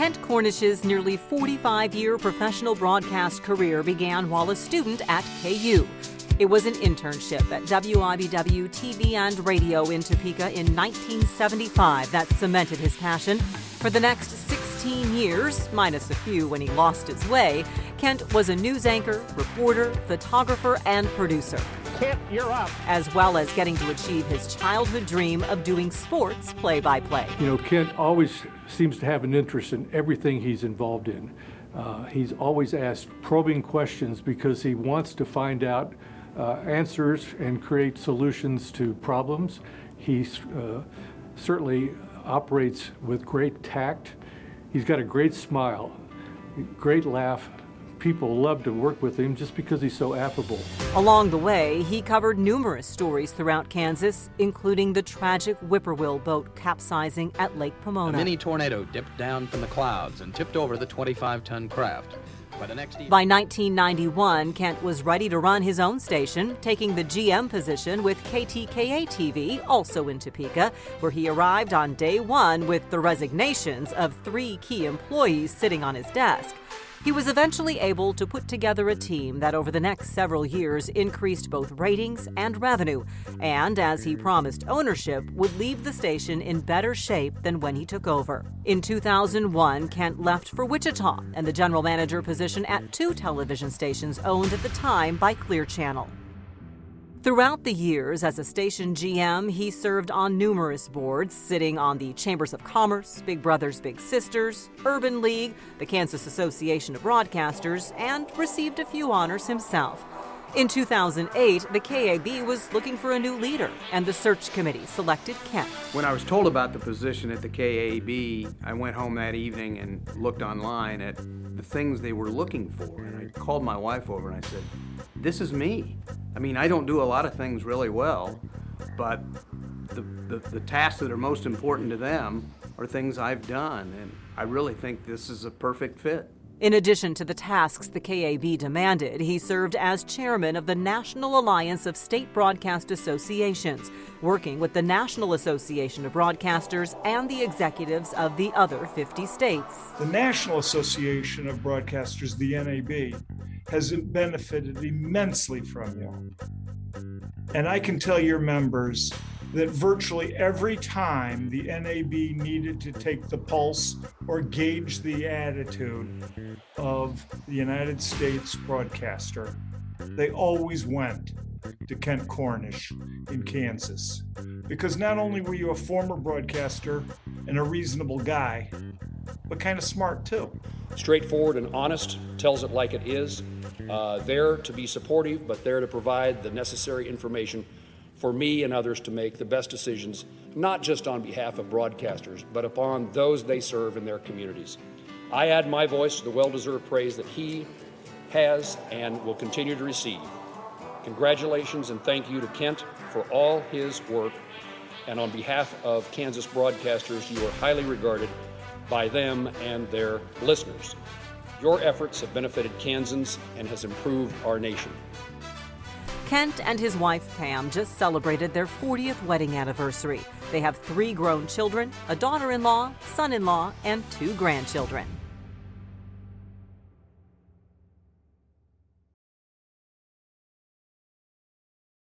Kent Cornish's nearly 45-year professional broadcast career began while a student at KU. It was an internship at WIBW TV and Radio in Topeka in 1975 that cemented his passion. For the next 16 years, minus a few when he lost his way, Kent was a news anchor, reporter, photographer, and producer. Kent, you're up. As well as getting to achieve his childhood dream of doing sports play-by-play. You know, Kent always seems to have an interest in everything he's involved in. He's always asked probing questions because he wants to find out answers and create solutions to problems. He certainly operates with great tact. He's got a great smile, great laugh. People love to work with him just because he's so affable. Along the way, he covered numerous stories throughout Kansas, including the tragic whippoorwill boat capsizing at Lake Pomona. A mini tornado dipped down from the clouds and tipped over the 25-ton craft. By 1991, Kent was ready to run his own station, taking the GM position with KTKA-TV, also in Topeka, where he arrived on day one with the resignations of 3 key employees sitting on his desk. He was eventually able to put together a team that over the next several years increased both ratings and revenue, and as he promised ownership, would leave the station in better shape than when he took over. In 2001, Kent left for Wichita and the general manager position at 2 television stations owned at the time by Clear Channel. Throughout the years as a station GM, he served on numerous boards, sitting on the Chambers of Commerce, Big Brothers Big Sisters, Urban League, the Kansas Association of Broadcasters, and received a few honors himself. In 2008, the KAB was looking for a new leader, and the search committee selected Kent. When I was told about the position at the KAB, I went home that evening and looked online at the things they were looking for, and I called my wife over and I said, "This is me." I mean, I don't do a lot of things really well, but the tasks that are most important to them are things I've done, and I really think this is a perfect fit. In addition to the tasks the KAB demanded, he served as chairman of the National Alliance of State Broadcast Associations, working with the National Association of Broadcasters and the executives of the other 50 states. The National Association of Broadcasters, the NAB, has benefited immensely from you. And I can tell your members that virtually every time the NAB needed to take the pulse or gauge the attitude of the United States broadcaster, they always went to Kent Cornish in Kansas. Because not only were you a former broadcaster and a reasonable guy, but kind of smart too. Straightforward and honest, tells it like it is, there to be supportive, but there to provide the necessary information for me and others to make the best decisions, not just on behalf of broadcasters, but upon those they serve in their communities. I add my voice to the well-deserved praise that he has and will continue to receive. Congratulations and thank you to Kent for all his work, and on behalf of Kansas broadcasters, you are highly regarded by them and their listeners. Your efforts have benefited Kansans and has improved our nation. Kent and his wife Pam just celebrated their 40th wedding anniversary. They have 3 grown children, a daughter-in-law, son-in-law, and 2 grandchildren.